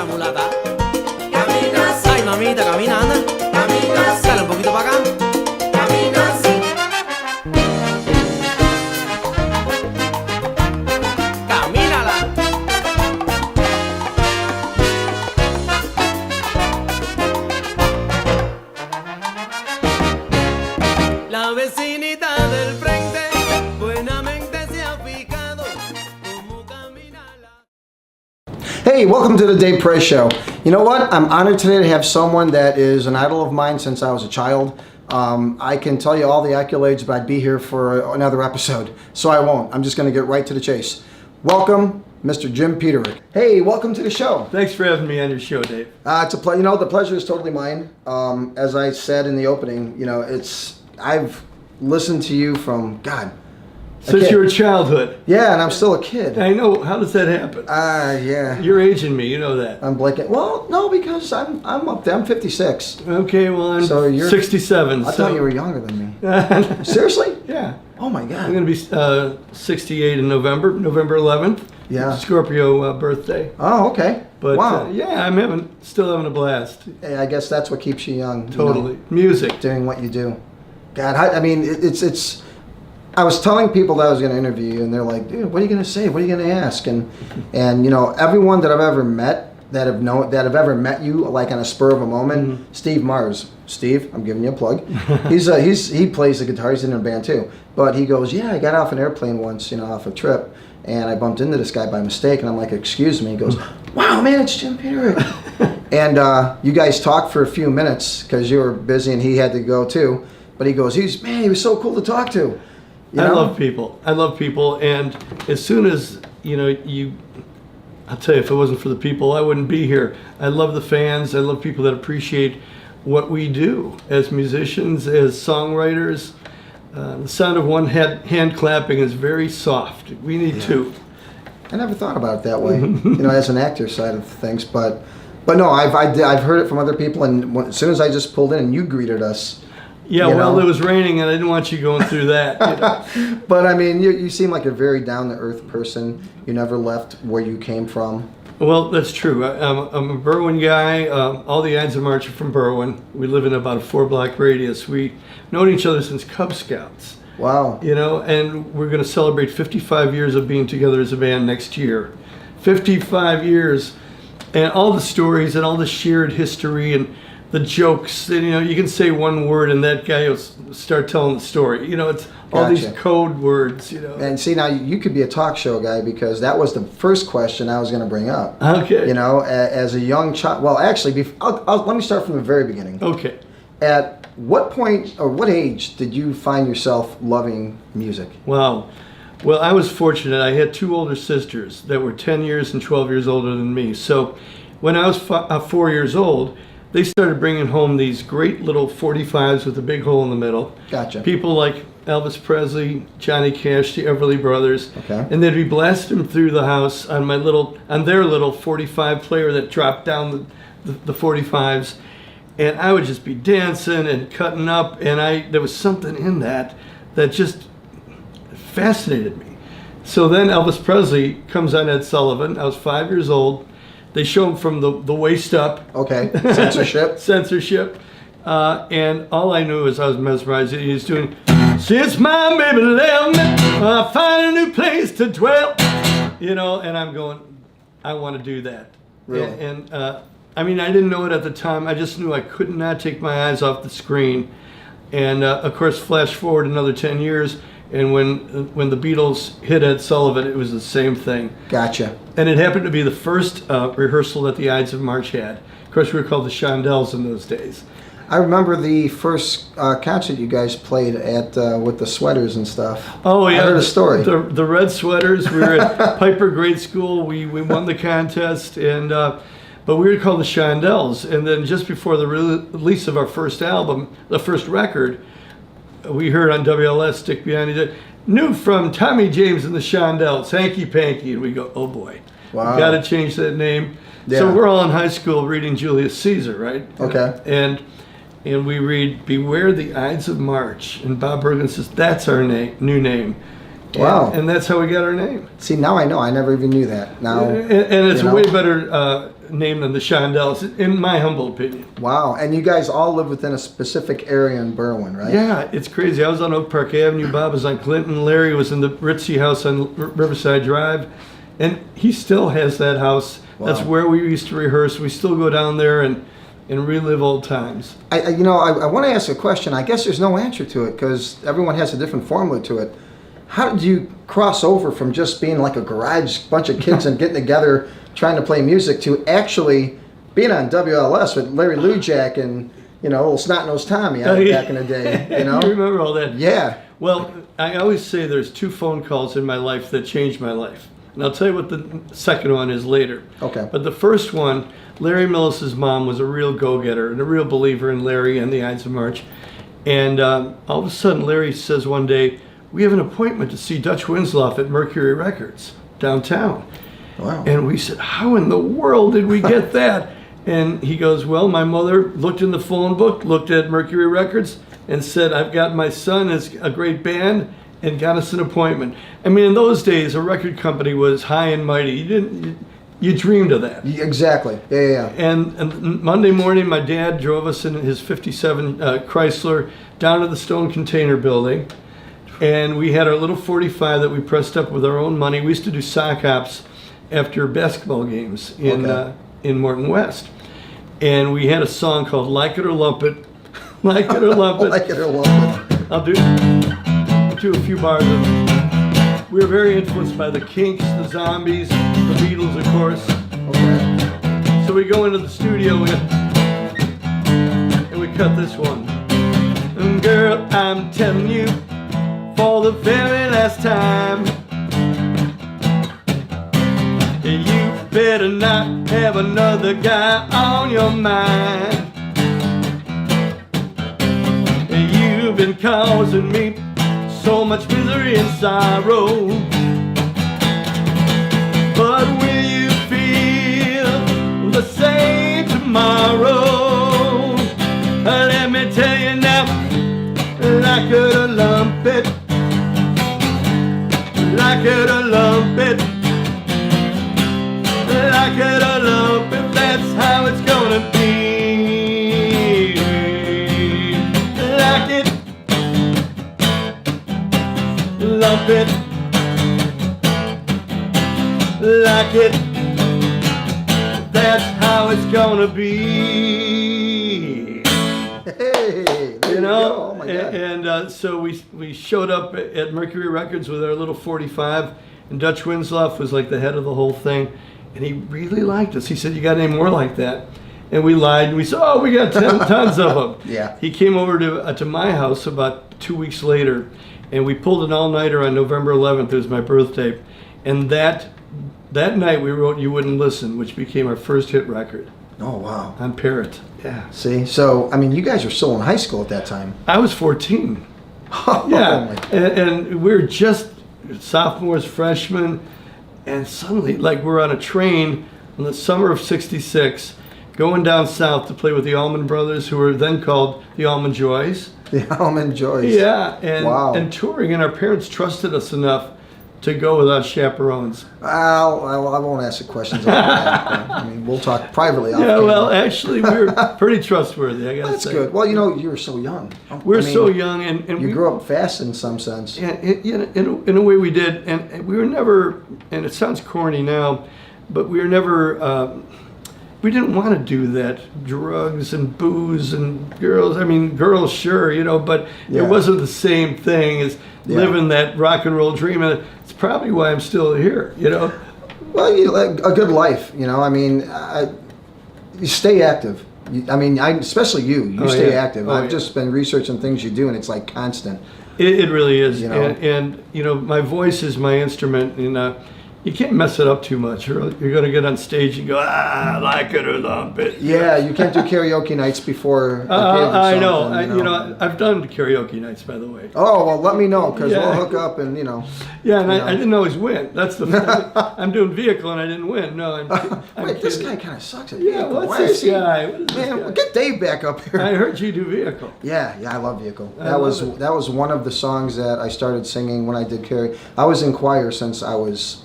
mulata. Camina así. Ay, mamita, camina, anda. Camina así. Dale un poquito para acá. Camina así. Camínala. La vecinita del frente buenamente se ha fijado cómo camina la... Hey, welcome to the Dave Price Show. You know what? I'm honored today to have someone that is an idol of mine since I was a child. I can tell you all the accolades, but I'd be here for another episode, so I won't. I'm just going to get right to the chase. Welcome, Mr. Jim Peterik. Hey, welcome to the show. Thanks for having me on your show, Dave. It's a pleasure. You know, the pleasure is totally mine. As I said in the opening, you know, I've listened to you from God. Since your childhood. Yeah, and I'm still a kid. I know. How does that happen? Yeah. You're aging me. You know that. I'm blanking. Well, no, because I'm up there. I'm 56. Okay, well, I'm So you're 67. I thought you were younger than me. Seriously? Yeah. Oh my God. I'm going to be 68 in November 11th. Yeah. Scorpio birthday. Oh, okay. But wow. yeah, I'm still having a blast. Hey, I guess that's what keeps you young. Totally. You know, Music. doing what you do. God, I mean, it's. I was telling people that I was going to interview you, and they're like, "Dude, what are you going to say? What are you going to ask?" And you know, everyone that I've ever met that have ever met you like on a spur of a moment, Mm-hmm. Steve Mars. Steve, I'm giving you a plug. He plays the guitar. He's in a band too. But he goes, "Yeah, I got off an airplane once, you know, off a trip, and I bumped into this guy by mistake." And I'm like, "Excuse me." He goes, "Wow, man, it's Jim Peterik." And you guys talked for a few minutes because you were busy and he had to go too. But he goes, he was so cool to talk to. You know? I love people, and as soon as I'll tell you, if it wasn't for the people, I wouldn't be here. I love the fans. I love people that appreciate what we do as musicians, as songwriters. The sound of one hand clapping is very soft. We need two. I never thought about it that way, you know, as an actor side of things. But no, I've heard it from other people, and as soon as I just pulled in and you greeted us. Yeah, well, it was raining, and I didn't want you going through that. You know? But I mean, you seem like a very down-to-earth person. You never left where you came from. Well, that's true. I'm a Berwyn guy. All the Ides of March are from Berwyn. We live in about a 4-block radius. We've known each other since Cub Scouts. Wow. You know, and we're going to celebrate 55 years of being together as a band next year. 55 years, and all the stories and all the shared history and the jokes. And, you know, you can say one word and that guy will start telling the story. You know, it's all these code words, you know. And see, now you could be a talk show guy, because that was the first question I was going to bring up. Okay. You know, as a young child. Well, actually, let me start from the very beginning. Okay. At what point or what age did you find yourself loving music? Wow. Well, I was fortunate. I had two older sisters that were 10 years and 12 years older than me. So when I was 4 years old, they started bringing home these great little 45s with a big hole in the middle. Gotcha. People like Elvis Presley, Johnny Cash, the Everly Brothers. Okay. And they'd be blasting them through the house on their little 45 player that dropped down the 45s. And I would just be dancing and cutting up, and there was something in that just fascinated me. So then Elvis Presley comes on Ed Sullivan. I was 5 years old. They show him from the waist up. Okay, censorship. Censorship. And all I knew is I was mesmerized. He was doing, "Since my baby left me, I find a new place to dwell." You know, and I'm going, I want to do that. Really? And I mean, I didn't know it at the time. I just knew I could not take my eyes off the screen. And of course, flash forward another 10 years, and when the Beatles hit Ed Sullivan, it was the same thing. Gotcha. And it happened to be the first rehearsal that the Ides of March had. Of course, we were called the Shondells in those days. I remember the first concert you guys played at with the sweaters and stuff. Oh yeah, I heard a story. The red sweaters. We were at Piper Grade School. We won the contest, and but we were called the Shondells. And then just before the release of our first album, the first record, we heard on WLS, "Stick Behind You," new from Tommy James and the Shondells, "Hanky Panky," and we go, "Oh boy, wow, we got to change that name." Yeah. So we're all in high school reading Julius Caesar, right? Okay. And we read, "Beware the Ides of March," and Bob Bergen says, "That's our new name." Wow. And that's how we got our name. See, now I know. I never even knew that. Now, and it's a way better name than the Shondells, in my humble opinion. Wow. And you guys all live within a specific area in Berwyn, right? Yeah, it's crazy. I was on Oak Park Avenue. Bob was on Clinton. Larry was in the Ritzy house on Riverside Drive. And he still has that house. Wow. That's where we used to rehearse. We still go down there and relive old times. I want to ask a question. I guess there's no answer to it because everyone has a different formula to it. How did you cross over from just being like a garage bunch of kids and getting together trying to play music to actually being on WLS with Larry Lujak and, little snot-nosed Tommy back in the day, You remember all that? Yeah. Well, I always say there's 2 phone calls in my life that changed my life. And I'll tell you what the second one is later. Okay. But the first one, Larry Millis's mom was a real go-getter and a real believer in Larry and the Ides of March. And all of a sudden, Larry says one day, we have an appointment to see Dutch Winslow at Mercury Records downtown. Wow. And we said, how in the world did we get that? And he goes, well, my mother looked in the phone book, looked at Mercury Records, and said, I've got my son, it's a great band, and got us an appointment. I mean, in those days, a record company was high and mighty. You dreamed of that. Exactly. Yeah. And Monday morning, my dad drove us in his 57 Chrysler down to the Stone Container Building. And we had our little 45 that we pressed up with our own money. We used to do sock hops after basketball games in Morton West. And we had a song called Like It or Lump It. Like It or Lump It. Like It or Lump It. I'll do a few bars of it. We were very influenced by the Kinks, the Zombies, the Beatles, of course. Okay. So we go into the studio and we cut this one. And girl, I'm telling you, for the very last time, you better not have another guy on your mind. You've been causing me so much misery and sorrow. But will you feel the same tomorrow? Let me tell you now, like it or lump it, like it or lump it, like it or lump it, that's how it's gonna be. Like it, lump it, like it, that's how it's gonna be. Hey, there You know, Oh my God. and so we showed up at Mercury Records with our little 45, and Dutch Winslow was like the head of the whole thing, and he really liked us. He said, you got any more like that? And we lied, and we said, oh, we got 10 tons of them. Yeah. He came over to my house about 2 weeks later, and we pulled an all-nighter on November 11th. It was my birthday. And that night we wrote You Wouldn't Listen, which became our first hit record Oh, wow. on Parrot. Yeah. See, so, I mean, you guys were still in high school at that time. I was 14. Oh, Yeah. my God. And we were just sophomores, freshmen, and suddenly, like, we're on a train in the summer of '66, going down south to play with the Allman Brothers, who were then called the Allman Joys. The Almond Joys. Yeah, and Wow. and touring, and our parents trusted us enough to go without chaperones. I won't ask the questions about that. I mean, we'll talk privately. off Yeah, camera. well, actually, we were pretty trustworthy, I gotta That's say. good. Well, you were so young. We're I mean, so young, and You we grew up fast in some sense. Yeah, in a way we did, and we were never, and it sounds corny now, but we were never, we didn't want to do that, drugs and booze and girls. I mean, girls, sure, but Yeah. it wasn't the same thing as Yeah. living that rock and roll dream, and it's probably why I'm still here, Well, a good life. I mean, you stay active. Especially you. Oh, Stay yeah. active. Oh, I've yeah. just been researching things you do, and it's like constant. It really is, You know? and my voice is my instrument, and you can't mess it up too much, or you're going to get on stage and go, like it or lump it. Yeah, you can't do karaoke nights before. a gig or I know. something, I've done karaoke nights, by the way. Oh well, let me know because Yeah. we'll hook up and Yeah, and You I know. didn't always win. That's the. I'm doing vehicle and I didn't win. No, I'm Wait, this kidding. guy kind of sucks at Yeah, vehicle. what's Why this is he- guy? What is this Man, guy? get Dave back up here. I heard you do vehicle. Yeah, I love vehicle. I That was love it. that was one of the songs that I started singing when I did karaoke. I was in choir since I was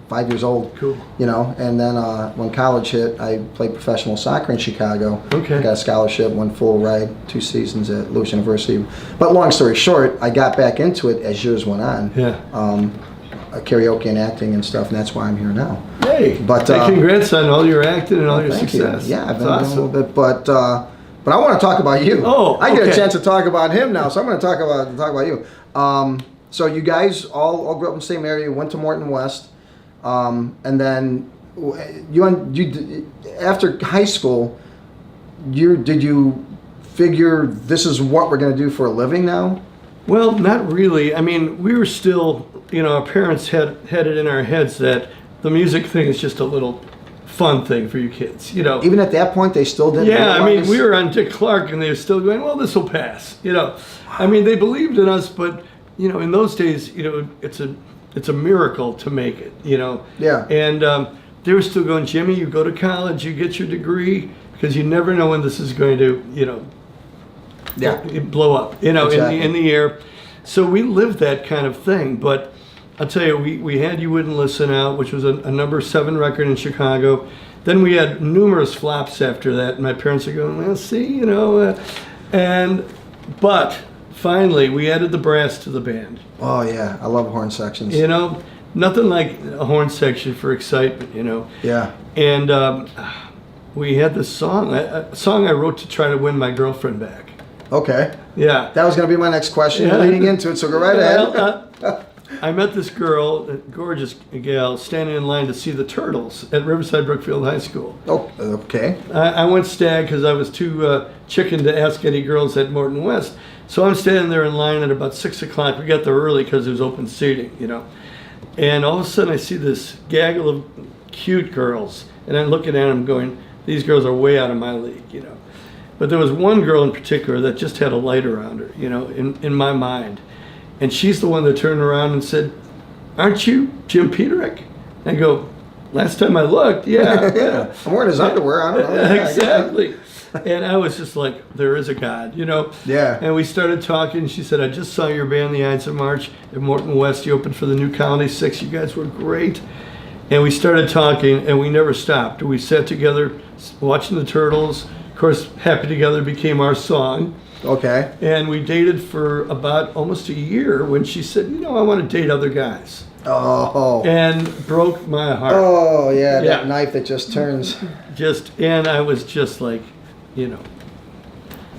5 years old. Cool. You know, and then when college hit, I played professional soccer in Chicago. Okay. Got a scholarship, went full ride, 2 seasons at Lewis University. But long story short, I got back into it as years went on. Yeah. Karaoke and acting and stuff, and that's why I'm here now. Hey, But, hey, congrats on all your acting and all your Thank success. you. Yeah, I've That's been doing a little bit, but I want to talk about you. Oh, I get okay. a chance to talk about him now, so I'm going to talk about you. So you guys all grew up in the same area. You went to Morton West, and then you after high school, did you figure this is what we're going to do for a living now? Well, not really. I mean, we were still, our parents had it in our heads that the music thing is just a little fun thing for you kids, Even at that point, they still didn't. Yeah, I mean, realize? we were on Dick Clark and they were still going, well, this will pass, I mean, they believed in us, but, in those days, it's a miracle to make it, Yeah. And they were still going, Jimmy, you go to college, you get your degree, because you never know when this is going to, blow up, Exactly. in the air. So we lived that kind of thing. But I'll tell you, we had You Wouldn't Listen Out, which was a number 7 record in Chicago. Then we had numerous flops after that. And my parents are going, well, see, but finally we added the brass to the band. Oh yeah, I love horn sections. Nothing like a horn section for excitement, Yeah. And we had this song, a song I wrote to try to win my girlfriend back. Okay. Yeah. That was going to be my next question. Yeah. Leading into it, so go right ahead. I met this girl, a gorgeous gal, standing in line to see the Turtles at Riverside Brookfield High School. Oh, okay. I went stag because I was too chicken to ask any girls at Morton West. So I'm standing there in line at about 6 o'clock. We got there early because there was open seating, And all of a sudden I see this gaggle of cute girls. And I'm looking at them going, these girls are way out of my league, But there was one girl in particular that just had a light around her, in my mind. And she's the one that turned around and said, aren't you Jim Peterik? I go, last time I looked, yeah. Yeah. I'm wearing his underwear. I don't know. Yeah, Exactly. And I was just like, there is a God, Yeah. And we started talking. She said, I just saw your band, the Ides of March, at Morton West. You opened for the New Colony 6. You guys were great. And we started talking, and we never stopped. We sat together watching the Turtles. Of course, Happy Together became our song. Okay. And we dated for about almost a year when she said, I want to date other guys. Oh. And broke my heart. Oh, yeah, Yeah. that knife that just turns. And I was just like,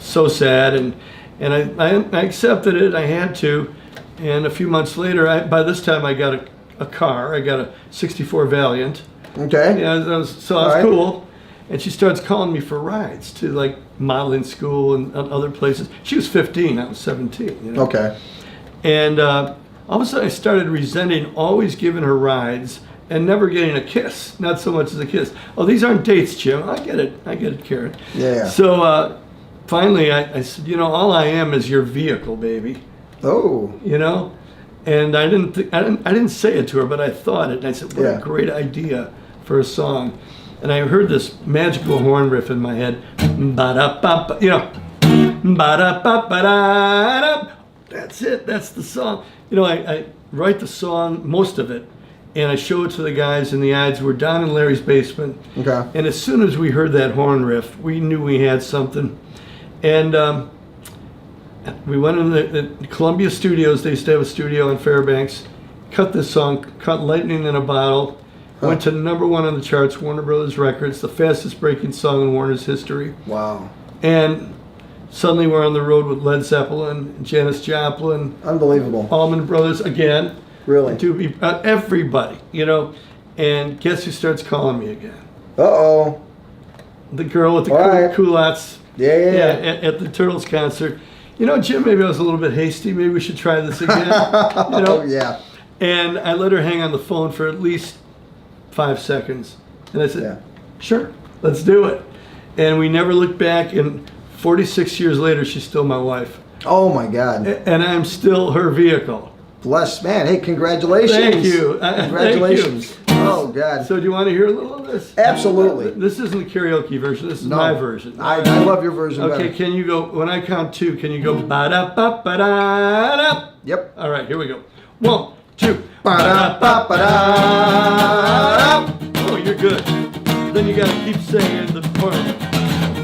so sad. And I accepted it. I had to. And a few months later, by this time I got a car. I got a 64 Valiant. Okay. Yeah, so I was Right. cool. And she starts calling me for rides to like modeling school and other places. She was 15, I was 17. Okay. And all of a sudden I started resenting always giving her rides and never getting a kiss. Not so much as a kiss. Oh, these aren't dates, Jim. I get it, Karen. Yeah. So finally I said, all I am is your vehicle, baby. Oh. And I didn't say it to her, but I thought it. And I said, what Yeah. a great idea for a song. And I heard this magical horn riff in my head. Ba-da-ba-ba, ba-da-ba-ba-da-da. That's it. That's the song. I write the song, most of it, and I show it to the guys in the Ides. We're down in Larry's basement. Okay. And as soon as we heard that horn riff, we knew we had something. And we went in the Columbia Studios. They used to have a studio in Fairbanks. Cut this song, cut lightning in a bottle. Went to number 1 on the charts, Warner Brothers Records, the fastest breaking song in Warner's history. Wow. And suddenly we're on the road with Led Zeppelin, Janis Joplin, Unbelievable. Allman Brothers again. Really? Everybody, And guess who starts calling me again? Uh-oh. The girl with the All right. culottes. Yeah. At the Turtles concert. Jim, maybe I was a little bit hasty. Maybe we should try this again. Oh, yeah. And I let her hang on the phone for at least 5 seconds. And I said, Yeah. sure, let's do it. And we never looked back. And 46 years later, she's still my wife. Oh, my God. And I'm still her vehicle. Bless, man. Hey, congratulations. Thank you. Congratulations. Oh, God. So do you want to hear a little of this? Absolutely. This isn't the karaoke version. This is my version. I love your version Okay, better. can you go, when I count 2, can you go ba-da-ba-ba-da-da? Yep. All right, here we go. 1, 2. Ba-da-ba-ba-da. Oh, you're good. Then you gotta keep saying the part.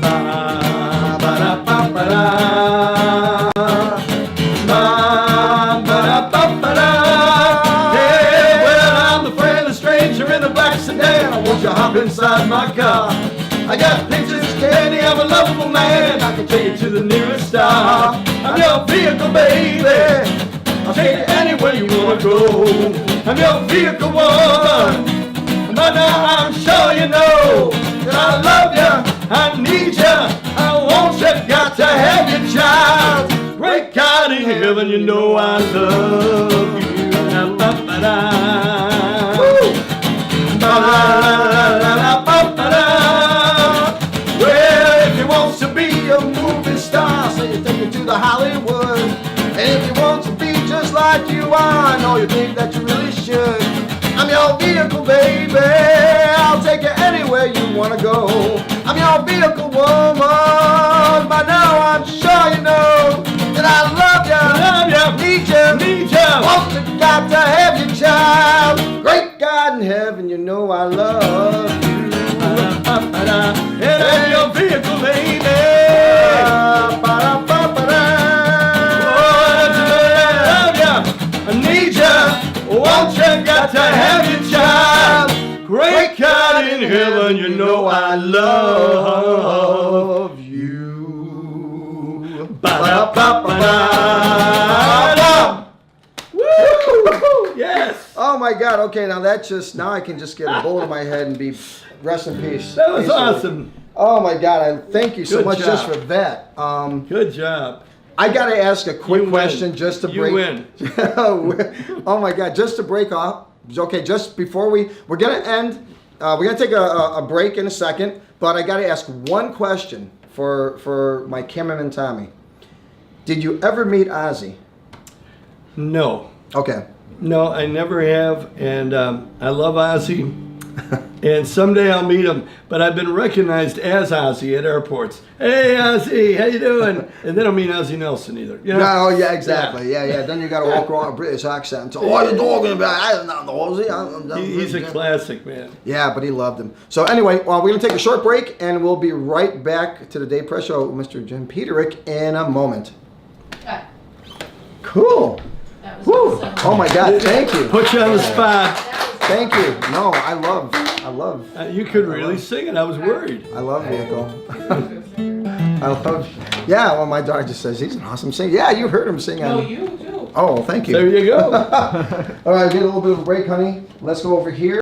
Ba-ba-da-ba-ba-da. Ba-ba-da-ba-ba-da. Yeah, well, I'm the friendly stranger in the black sedan. I want you to hop inside my car. I got pictures, candy, I'm a lovable man. I can take you to the nearest star. I'm your vehicle, baby. I'll take you anywhere you wanna go. I'm your vehicle, woman. But now I'm sure you know that I love you, I need you, I want you, got to have your child. Great God in heaven, you know I love you. Ba-ba-da. Woo! Ba-da-da-da-da-da-ba-ba-da. Well, if he wants to be a movie star, say you take it to the Hollywood. And if you want to be just like you are, I know you think that you really should. I'm your vehicle, baby. I'll take you anywhere you wanna go. I'm your vehicle, woman. By now I'm sure you know that I love you, need you, want you, got to have your child. Great God in heaven, you know I love you. And I'm your vehicle, baby. I need you, want you, got to have your child. Great God in heaven, you know I love you. Ba-da-ba-ba-da. Woo! Yes. Oh my God. Okay, now I can just get a bullet in my head and be rest in peace. That was Peacefully. awesome. Oh my God. I thank you so Good much job. just for that. Good job. I got to ask a quick You question win. just to You break. win. Oh my God, just to break off. Okay, just before we're going to end, we're going to take a break in a second, but I got to ask one question for my cameraman Tommy. Did you ever meet Ozzy? No. Okay. No, I never have, and I love Ozzy, and someday I'll meet him. But I've been recognized as Ozzy at airports. Hey, Ozzy, how you doing? And they don't mean Ozzy Nelson either. You know? No, yeah, exactly. Yeah. Then you got to walk around with a British accent. What are you talking about? I don't know Ozzy. He's a classic, man. Yeah, but he loved him. So anyway, we're going to take a short break, and we'll be right back to the Dave Press Show with Mr. Jim Peterik in a moment. Okay. Cool. That was Woo. awesome. Oh my God, thank you. Put you on the spot. Thank you. No, I love. You could really sing it. I was worried. I love Vehicle. I love. Yeah, well, my daughter just says he's an awesome singer. Yeah, you heard him sing. No, you do. Oh, thank you. There you go. All right, get a little bit of a break, honey. Let's go over here.